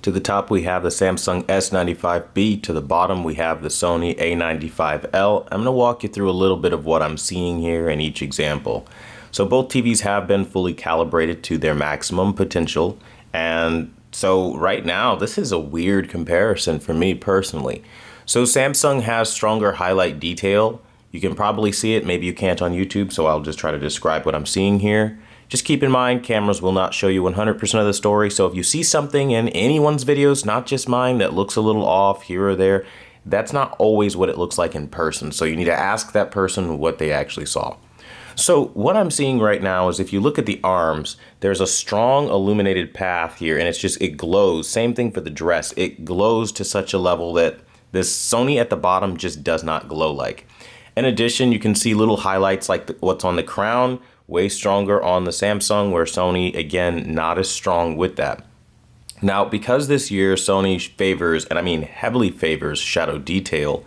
To the top, we have the Samsung S95B. To the bottom, we have the Sony A95L. I'm going to walk you through a little bit of what I'm seeing here in each example. So both TVs have been fully calibrated to their maximum potential. And so right now, this is a weird comparison for me personally. So Samsung has stronger highlight detail. You can probably see it. Maybe you can't on YouTube, so I'll just try to describe what I'm seeing here. Just keep in mind, cameras will not show you 100% of the story, so if you see something in anyone's videos, not just mine, that looks a little off here or there, that's not always what it looks like in person, so you need to ask that person what they actually saw. So what I'm seeing right now is if you look at the arms, there's a strong illuminated path here, and it glows. Same thing for the dress. It glows to such a level that this Sony at the bottom just does not glow like. In addition, you can see little highlights like what's on the crown, way stronger on the Samsung, where Sony, again, not as strong with that. Now, because this year Sony favors, and I mean heavily favors, shadow detail,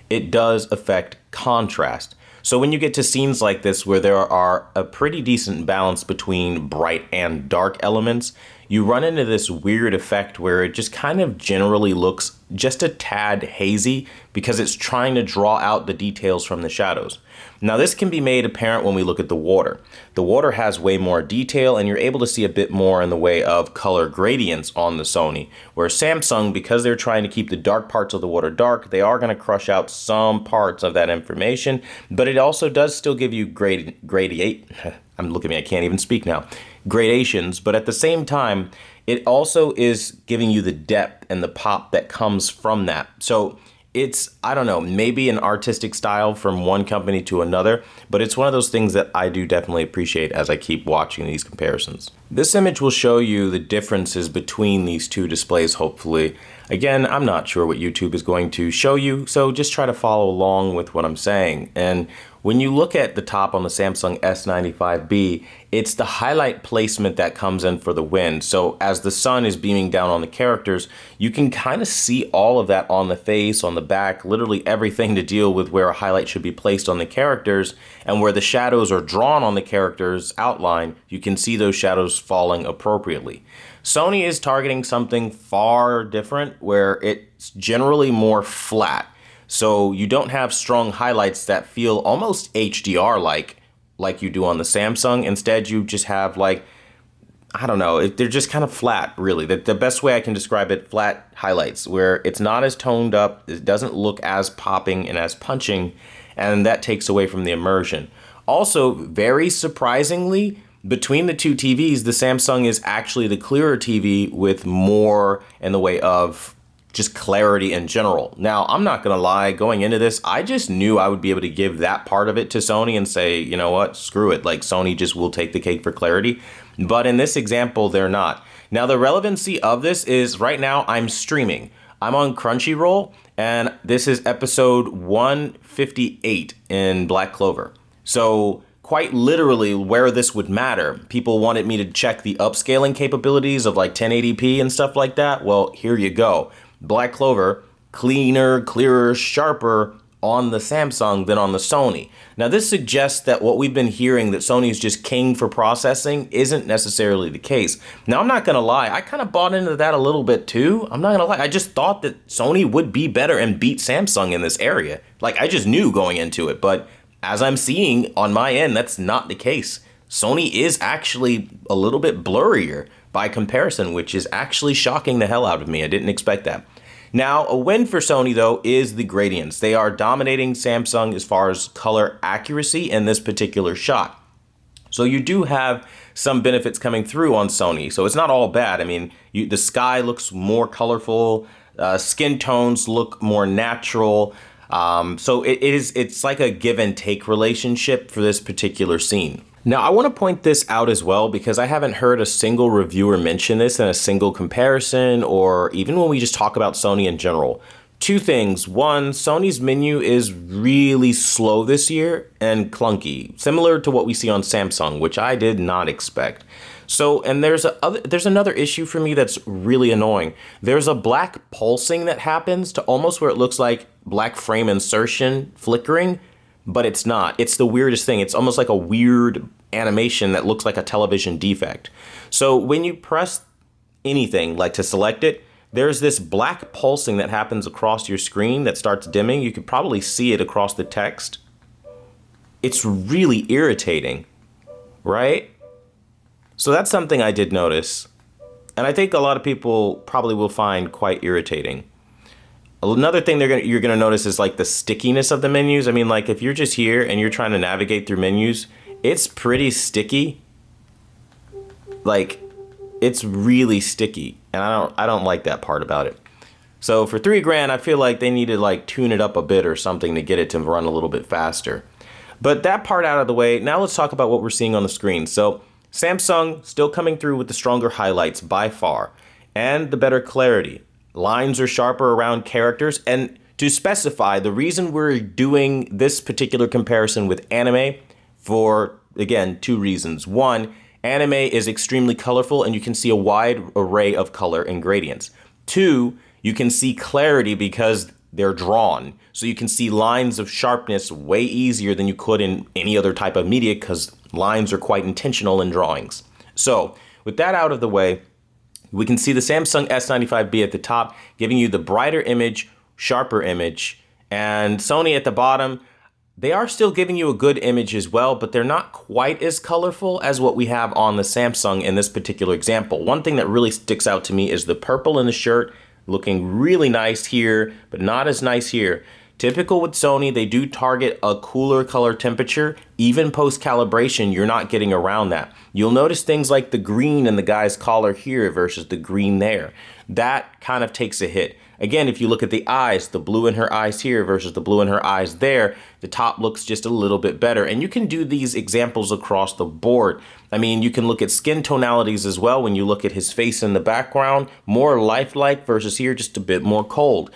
it does affect contrast. So when you get to scenes like this where there are a pretty decent balance between bright and dark elements, you run into this weird effect where it just kind of generally looks just a tad hazy because it's trying to draw out the details from the shadows. Now this can be made apparent when we look at the water. The water has way more detail and you're able to see a bit more in the way of color gradients on the Sony, where Samsung, because they're trying to keep the dark parts of the water dark, they are going to crush out some parts of that information, but it also does still give you gradations, but at the same time, it also is giving you the depth and the pop that comes from that. So it's, I don't know, maybe an artistic style from one company to another, but it's one of those things that I do definitely appreciate as I keep watching these comparisons. This image will show you the differences between these two displays, hopefully. Again, I'm not sure what YouTube is going to show you, so just try to follow along with what I'm saying. And when you look at the top on the Samsung S95B, it's the highlight placement that comes in for the win. So as the sun is beaming down on the characters, you can kind of see all of that on the face, on the back, literally everything to deal with where a highlight should be placed on the characters, and where the shadows are drawn on the characters' outline, you can see those shadows falling appropriately. Sony is targeting something far different where it's generally more flat. So you don't have strong highlights that feel almost HDR-like you do on the Samsung. Instead, you just have like, I don't know, they're just kind of flat, really. The best way I can describe it, flat highlights, where it's not as toned up, it doesn't look as popping and as punching, and that takes away from the immersion. Also, very surprisingly, between the two TVs, the Samsung is actually the clearer TV with more in the way of just clarity in general. Now, I'm not gonna lie, going into this, I just knew I would be able to give that part of it to Sony and say, you know what, screw it, like Sony just will take the cake for clarity. But in this example, they're not. Now, the relevancy of this is right now I'm streaming. I'm on Crunchyroll, and this is episode 158 in Black Clover. So quite literally where this would matter, people wanted me to check the upscaling capabilities of like 1080p and stuff like that. Well, here you go. Black Clover, cleaner, clearer, sharper on the Samsung than on the Sony. Now this suggests that what we've been hearing, that Sony is just king for processing, isn't necessarily the case. Now I'm not gonna lie, I kind of bought into that a little bit too. I'm not gonna lie, I just thought that Sony would be better and beat Samsung in this area. Like I just knew going into it, but as I'm seeing on my end, that's not the case. Sony is actually a little bit blurrier by comparison, which is actually shocking the hell out of me. I didn't expect that. Now, a win for Sony, though, is the gradients. They are dominating Samsung as far as color accuracy in this particular shot. So you do have some benefits coming through on Sony. So it's not all bad. I mean, the sky looks more colorful. Skin tones look more natural. So it's like a give and take relationship for this particular scene. Now, I want to point this out as well because I haven't heard a single reviewer mention this in a single comparison or even when we just talk about Sony in general. Two things. One, Sony's menu is really slow this year and clunky, similar to what we see on Samsung, which I did not expect. So, and there's another issue for me that's really annoying. There's a black pulsing that happens to almost where it looks like black frame insertion flickering, but it's not. It's the weirdest thing. It's almost like a weird animation that looks like a television defect. So when you press anything, like to select it, there's this black pulsing that happens across your screen that starts dimming. You could probably see it across the text. It's really irritating, right? So that's something I did notice. And I think a lot of people probably will find quite irritating. Another thing you're gonna notice is like the stickiness of the menus. I mean, like if you're just here and you're trying to navigate through menus, it's pretty sticky. Like, it's really sticky, and I don't like that part about it. So for $3,000, I feel like they need to like tune it up a bit or something to get it to run a little bit faster. But that part out of the way, now let's talk about what we're seeing on the screen. So Samsung still coming through with the stronger highlights by far, and the better clarity. Lines are sharper around characters, and to specify, the reason we're doing this particular comparison with anime for, again, two reasons. One, anime is extremely colorful and you can see a wide array of color and gradients. Two, you can see clarity because they're drawn. So you can see lines of sharpness way easier than you could in any other type of media because lines are quite intentional in drawings. So with that out of the way, we can see the Samsung S95B at the top, giving you the brighter image, sharper image, and Sony at the bottom. They are still giving you a good image as well, but they're not quite as colorful as what we have on the Samsung in this particular example. One thing that really sticks out to me is the purple in the shirt, looking really nice here, but not as nice here. Typical with Sony, they do target a cooler color temperature. Even post-calibration, you're not getting around that. You'll notice things like the green in the guy's collar here versus the green there. That kind of takes a hit. Again, if you look at the eyes, the blue in her eyes here versus the blue in her eyes there, the top looks just a little bit better. And you can do these examples across the board. I mean, you can look at skin tonalities as well when you look at his face in the background, more lifelike versus here just a bit more cold.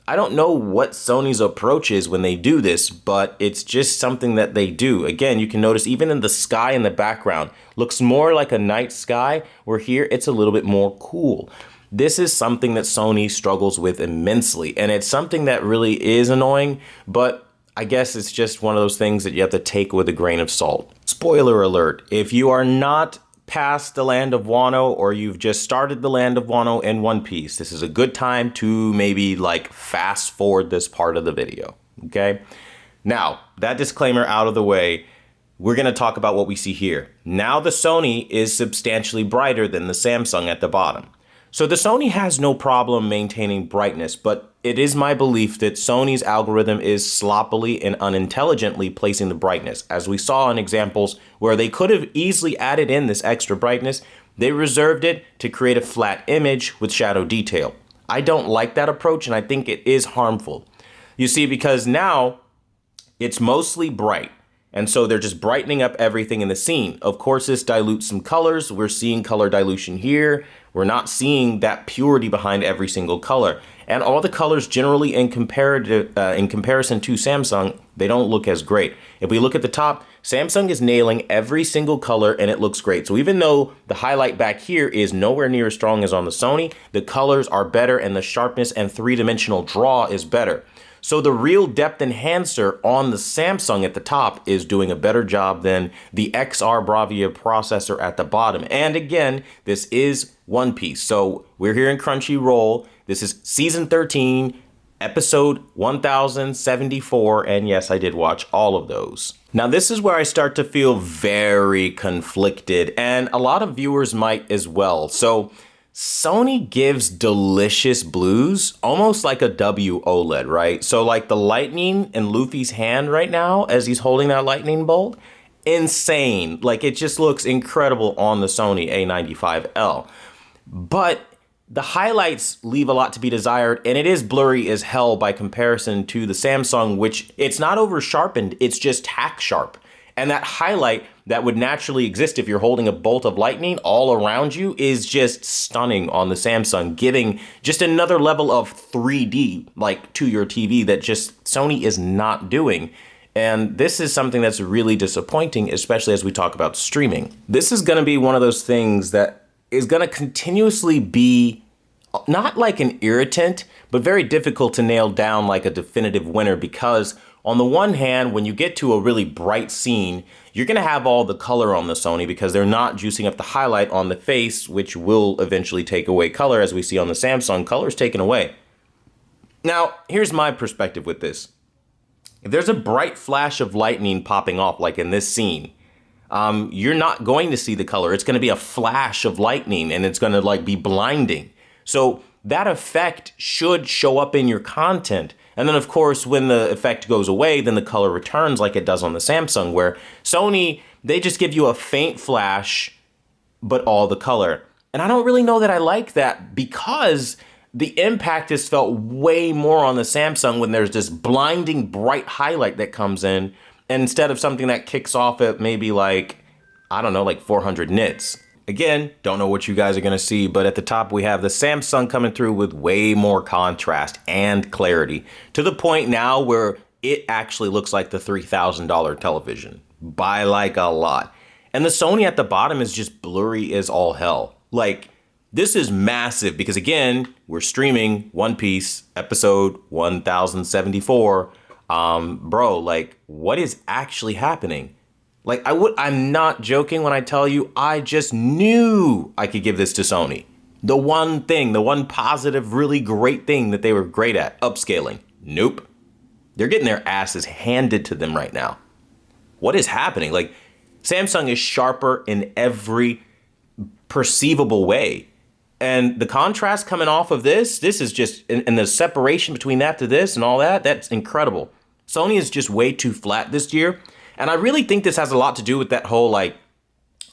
I don't know what Sony's approach is when they do this, but it's just something that they do. Again, you can notice even in the sky in the background, looks more like a night sky, where here it's a little bit more cool. This is something that Sony struggles with immensely, and it's something that really is annoying, but I guess it's just one of those things that you have to take with a grain of salt. Spoiler alert, if you are not past the land of Wano or you've just started the land of Wano in One Piece, this is a good time to maybe like fast forward this part of the video, okay? Now, that disclaimer out of the way, we're gonna talk about what we see here. Now the Sony is substantially brighter than the Samsung at the bottom. So the Sony has no problem maintaining brightness, but it is my belief that Sony's algorithm is sloppily and unintelligently placing the brightness. As we saw in examples where they could have easily added in this extra brightness, they reserved it to create a flat image with shadow detail. I don't like that approach, and I think it is harmful. You see, because now it's mostly bright. And so they're just brightening up everything in the scene. Of course, this dilutes some colors. We're seeing color dilution here. We're not seeing that purity behind every single color. And all the colors generally in comparison to Samsung, they don't look as great. If we look at the top, Samsung is nailing every single color and it looks great. So even though the highlight back here is nowhere near as strong as on the Sony, the colors are better and the sharpness and three-dimensional draw is better. So the real depth enhancer on the Samsung at the top is doing a better job than the XR Bravia processor at the bottom. And again, this is One Piece. So we're here in Crunchyroll. This is season 13, episode 1074. And yes, I did watch all of those. Now, this is where I start to feel very conflicted, and a lot of viewers might as well. So Sony gives delicious blues, almost like a W OLED, right? So like the lightning in Luffy's hand right now as he's holding that lightning bolt, insane. Like it just looks incredible on the Sony A95L. But the highlights leave a lot to be desired, and it is blurry as hell by comparison to the Samsung, which it's not over sharpened, it's just tack sharp. And that highlight that would naturally exist if you're holding a bolt of lightning all around you is just stunning on the Samsung, giving just another level of 3D like to your TV that just Sony is not doing. And this is something that's really disappointing, especially as we talk about streaming. This is gonna be one of those things that is gonna continuously be not like an irritant, but very difficult to nail down like a definitive winner, because on the one hand, when you get to a really bright scene, you're going to have all the color on the Sony because they're not juicing up the highlight on the face, which will eventually take away color. As we see on the Samsung, color is taken away. Now, here's my perspective with this. If there's a bright flash of lightning popping off, like in this scene, you're not going to see the color. It's going to be a flash of lightning and it's going to like be blinding. So that effect should show up in your content. And then of course, when the effect goes away, then the color returns like it does on the Samsung, where Sony, they just give you a faint flash, but all the color. And I don't really know that I like that because the impact is felt way more on the Samsung when there's this blinding bright highlight that comes in, and instead of something that kicks off at maybe like, I don't know, like 400 nits. Again, don't know what you guys are gonna see, but at the top we have the Samsung coming through with way more contrast and clarity, to the point now where it actually looks like the $3,000 television by like a lot. And the Sony at the bottom is just blurry as all hell. Like, this is massive because again, we're streaming One Piece episode 1074. Bro, like, what is actually happening? Like, I'm not joking when I tell you, I just knew I could give this to Sony. The one thing, the one positive, really great thing that they were great at, upscaling. Nope. They're getting their asses handed to them right now. What is happening? Like, Samsung is sharper in every perceivable way. And the contrast coming off of this is just, and the separation between that to this and all that, that's incredible. Sony is just way too flat this year. And I really think this has a lot to do with that whole like,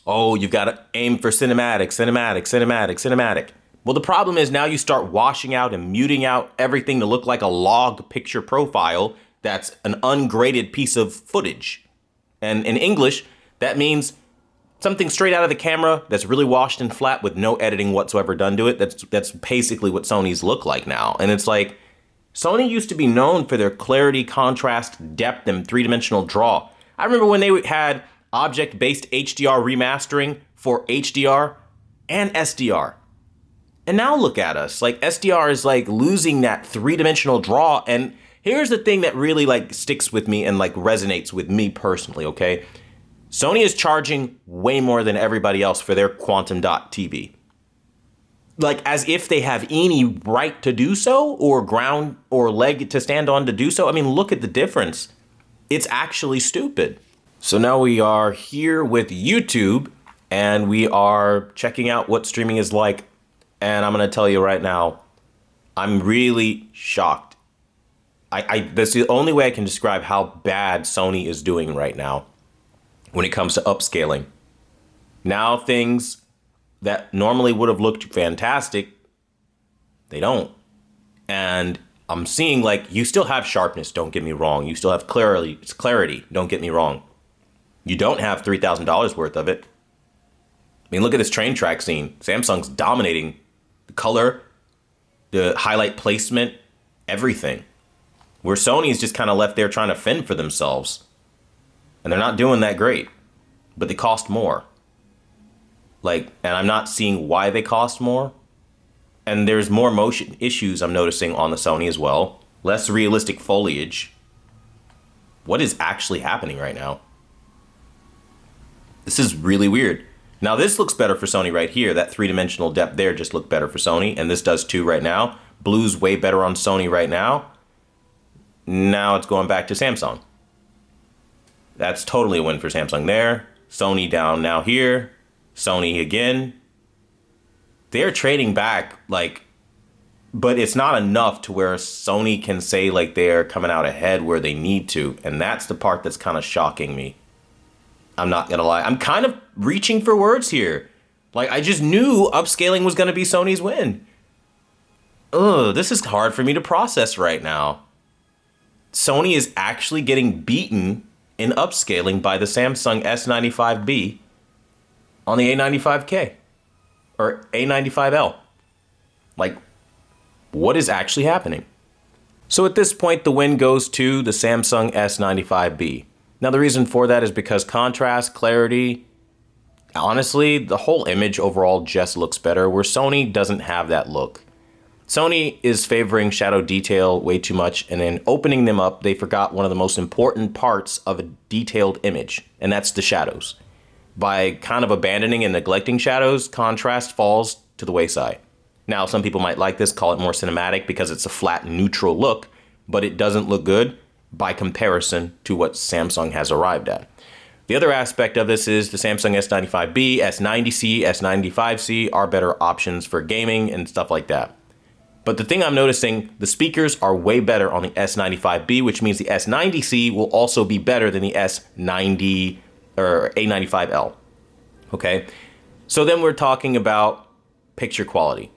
oh, you've got to aim for cinematic. Well, the problem is now you start washing out and muting out everything to look like a log picture profile that's an ungraded piece of footage. And in English, that means something straight out of the camera that's really washed and flat with no editing whatsoever done to it. That's basically what Sony's look like now. And it's like, Sony used to be known for their clarity, contrast, depth, and three-dimensional draw. I remember when they had object-based HDR remastering for HDR and SDR. And now look at us, like SDR is like losing that three-dimensional draw. And here's the thing that really like sticks with me and like resonates with me personally, okay? Sony is charging way more than everybody else for their quantum dot TV. Like as if they have any right to do so or ground or leg to stand on to do so. I mean, look at the difference. It's actually stupid. So now we are here with YouTube and we are checking out what streaming is like. And I'm gonna tell you right now, I'm really shocked. That's the only way I can describe how bad Sony is doing right now when it comes to upscaling. Now things that normally would have looked fantastic, they don't. And I'm seeing like, you still have sharpness, don't get me wrong. You still have clarity, don't get me wrong. You don't have $3,000 worth of it. I mean, look at this train track scene. Samsung's dominating the color, the highlight placement, everything. Where Sony's just kind of left there trying to fend for themselves. And they're not doing that great, but they cost more. Like, and I'm not seeing why they cost more. And there's more motion issues I'm noticing on the Sony as well. Less realistic foliage. What is actually happening right now? This is really weird. Now this looks better for Sony right here. That three-dimensional depth there just looked better for Sony. And this does too right now. Blue's way better on Sony right now. Now it's going back to Samsung. That's totally a win for Samsung there. Sony down now here. Sony again. They're trading back, like, but it's not enough to where Sony can say like they're coming out ahead where they need to. And that's the part that's kind of shocking me. I'm not gonna lie. I'm kind of reaching for words here. Like, I just knew upscaling was gonna be Sony's win. Ugh, this is hard for me to process right now. Sony is actually getting beaten in upscaling by the Samsung S95B on the A95K or A95L. Like, what is actually happening? So at this point, the win goes to the Samsung S95B. Now, the reason for that is because contrast, clarity, honestly, the whole image overall just looks better, where Sony doesn't have that look. Sony is favoring shadow detail way too much, and in opening them up, they forgot one of the most important parts of a detailed image, and that's the shadows. By kind of abandoning and neglecting shadows, contrast falls to the wayside. Now, some people might like this, call it more cinematic because it's a flat, neutral look, but it doesn't look good by comparison to what Samsung has arrived at. The other aspect of this is the Samsung S95B, S90C, S95C are better options for gaming and stuff like that. But the thing I'm noticing, the speakers are way better on the S95B, which means the S90C will also be better than the S90 or A95L. Okay, so then we're talking about picture quality.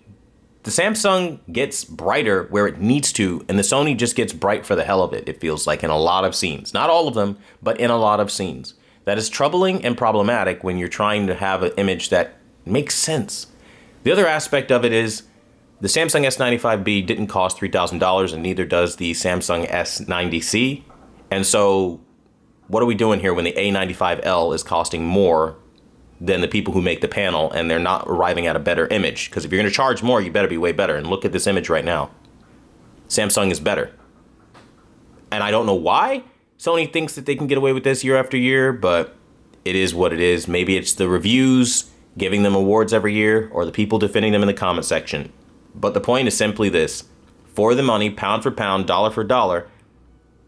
The Samsung gets brighter where it needs to, and the Sony just gets bright for the hell of it, it feels like, in a lot of scenes. Not all of them, but in a lot of scenes. That is troubling and problematic when you're trying to have an image that makes sense. The other aspect of it is the Samsung S95B didn't cost $3,000, and neither does the Samsung S90C. And so what are we doing here when the A95L is costing more than the people who make the panel, and they're not arriving at a better image? Because if you're going to charge more, you better be way better. And look at this image right now. Samsung is better. And I don't know why Sony thinks that they can get away with this year after year, but it is what it is. Maybe it's the reviews giving them awards every year, or the people defending them in the comment section. But the point is simply this: for the money, pound for pound, dollar for dollar,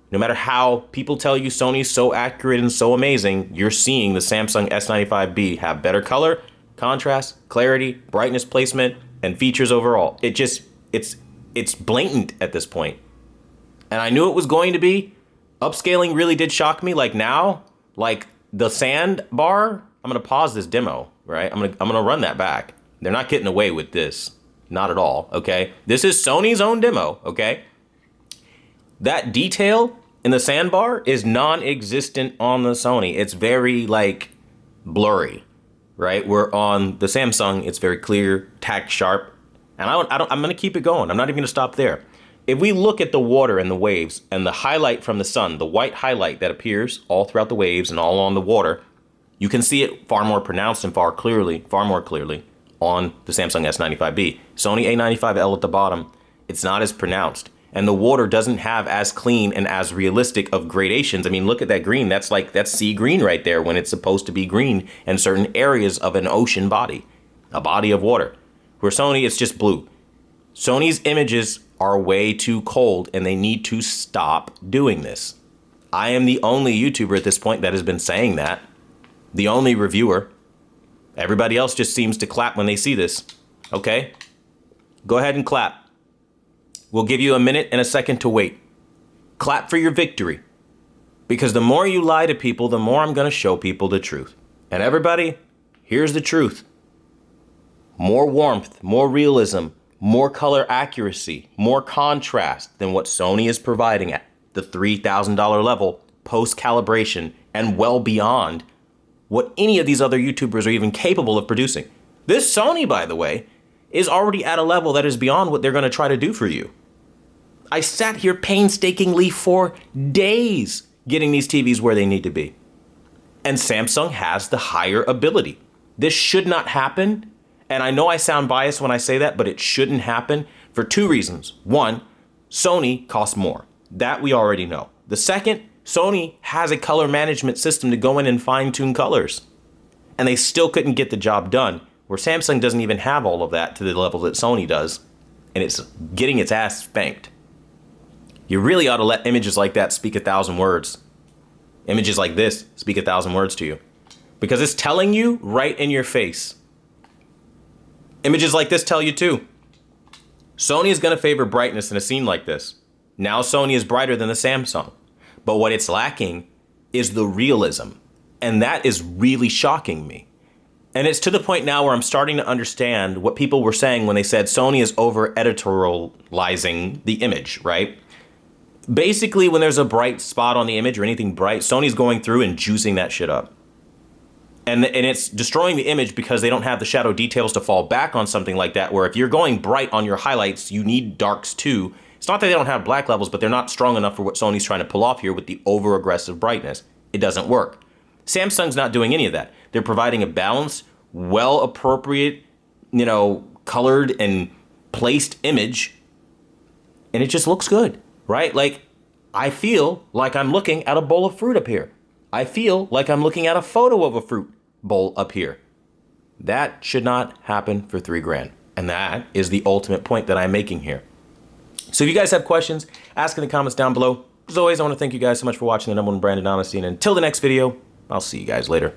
no matter how people tell you Sony's so accurate and so amazing, you're seeing the Samsung S95B have better color, contrast, clarity, brightness placement, and features overall. It's blatant at this point. And I knew it was going to be. Upscaling really did shock me. Like now, like the sand bar, I'm gonna pause this demo, right? I'm gonna run that back. They're not getting away with this. Not at all, okay? This is Sony's own demo, okay? That detail in the sandbar is non-existent on the Sony. It's very, like, blurry, right? Where on the Samsung, it's very clear, tack sharp. And I'm gonna keep it going. I'm not even gonna stop there. If we look at the water and the waves and the highlight from the sun, the white highlight that appears all throughout the waves and all on the water, you can see it far more pronounced and far more clearly on the Samsung S95B. Sony A95L at the bottom, it's not as pronounced. And the water doesn't have as clean and as realistic of gradations. I mean, look at that green. That's sea green right there when it's supposed to be green in certain areas of an ocean body, a body of water. Where Sony, it's just blue. Sony's images are way too cold, and they need to stop doing this. I am the only YouTuber at this point that has been saying that. The only reviewer. Everybody else just seems to clap when they see this. Okay? Go ahead and clap. We'll give you a minute and a second to wait. Clap for your victory. Because the more you lie to people, the more I'm going to show people the truth. And everybody, here's the truth. More warmth, more realism, more color accuracy, more contrast than what Sony is providing at the $3,000 level post-calibration and well beyond what any of these other YouTubers are even capable of producing. This Sony, by the way, is already at a level that is beyond what they're going to try to do for you. I sat here painstakingly for days getting these TVs where they need to be. And Samsung has the higher ability. This should not happen. And I know I sound biased when I say that, but it shouldn't happen for two reasons. One, Sony costs more. That we already know. The second, Sony has a color management system to go in and fine-tune colors. And they still couldn't get the job done, where Samsung doesn't even have all of that to the level that Sony does, and it's getting its ass spanked. You really ought to let images like that speak 1,000 words. Images like this speak 1,000 words to you. Because it's telling you right in your face. Images like this tell you too. Sony is going to favor brightness in a scene like this. Now Sony is brighter than the Samsung. But what it's lacking is the realism. And that is really shocking me. And it's to the point now where I'm starting to understand what people were saying when they said Sony is over editorializing the image, right? Basically, when there's a bright spot on the image or anything bright, Sony's going through and juicing that shit up. And it's destroying the image because they don't have the shadow details to fall back on something like that, where if you're going bright on your highlights, you need darks too. It's not that they don't have black levels, but they're not strong enough for what Sony's trying to pull off here with the over-aggressive brightness. It doesn't work. Samsung's not doing any of that. They're providing a balanced, well-appropriate, colored and placed image, and it just looks good, right? Like, I feel like I'm looking at a bowl of fruit up here. I feel like I'm looking at a photo of a fruit bowl up here. That should not happen for $3 grand. And that is the ultimate point that I'm making here. So if you guys have questions, ask in the comments down below. As always, I want to thank you guys so much for watching the #1 brand in honesty. And until the next video, I'll see you guys later.